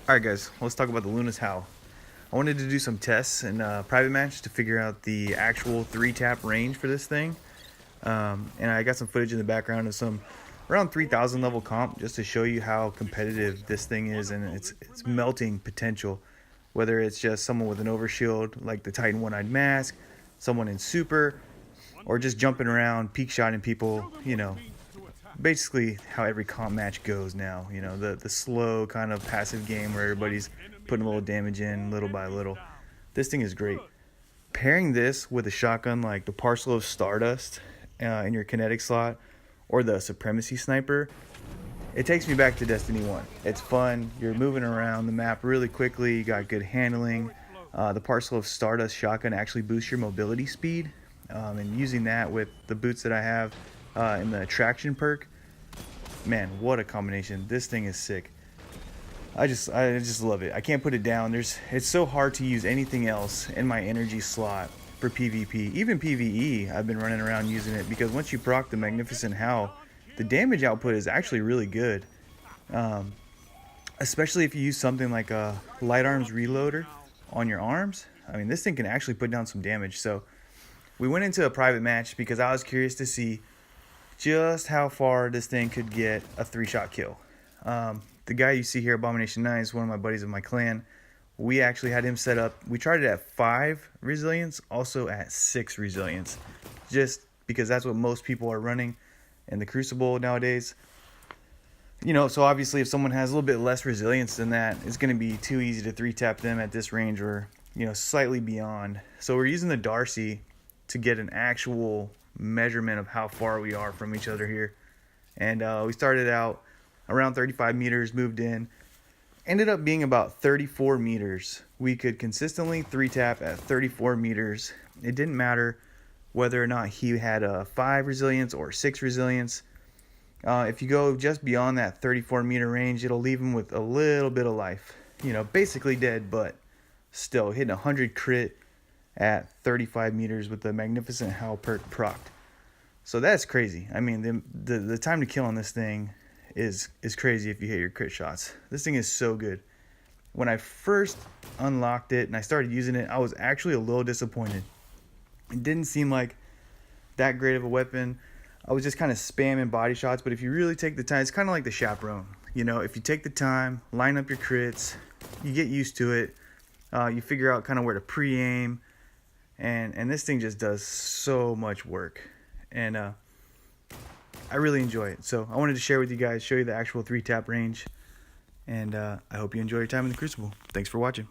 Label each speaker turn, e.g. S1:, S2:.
S1: Alright guys, let's talk about the Luna's Howl. I wanted to do some tests in a private match to figure out the actual 3-tap range for this thing. And I got some footage in the background of some around 3000 level comp just to show you how competitive this thing is and its melting potential. Whether it's just someone with an overshield like the Titan One-Eyed Mask, someone in super, or just jumping around, peak shotting people, basically how every comp match goes now. The slow kind of passive game where everybody's putting a little damage in little by little. This thing is great. Pairing this with a shotgun like the Parcel of Stardust in your kinetic slot, or the Supremacy Sniper, it takes me back to Destiny 1. It's fun, you're moving around the map really quickly, you got good handling. The Parcel of Stardust shotgun actually boosts your mobility speed, and using that with the boots that I have in the attraction perk, man, what a combination. This thing is sick. I just love it. I can't put it down. It's so hard to use anything else in my energy slot for PvP. Even PvE, I've been running around using it because once you proc the Magnificent Howl, the damage output is actually really good. Especially if you use something like a light arms reloader on your arms. I mean, this thing can actually put down some damage. So we went into a private match because I was curious to see just how far this thing could get a 3-shot kill. The guy you see here, Abomination 9, is one of my buddies of my clan. We actually had him set up. We tried it at 5 resilience, also at 6 resilience, just because that's what most people are running in the crucible nowadays. So obviously if someone has a little bit less resilience than that, it's going to be too easy to 3-tap them at this range or slightly beyond. So we're using the Darcy to get an actual measurement of how far we are from each other here. And we started out around 35 meters, moved in, ended up being about 34 meters. We could consistently 3-tap at 34 meters. It didn't matter whether or not he had a 5 resilience or 6 resilience. If you go just beyond that 34 meter range, it'll leave him with a little bit of life. Basically dead, but still hitting 100 crit at 35 meters with the Magnificent Howl perk procced. So that's crazy. I mean, the time to kill on this thing is crazy if you hit your crit shots. This thing is so good. When I first unlocked it and I started using it, I was actually a little disappointed. It didn't seem like that great of a weapon. I was just kind of spamming body shots, but if you really take the time, it's kind of like the chaperone. If you take the time, line up your crits, you get used to it, you figure out kind of where to pre-aim, and this thing just does so much work. And I really enjoy it. So I wanted to share with you guys, show you the actual 3-tap range. And I hope you enjoy your time in the Crucible. Thanks for watching.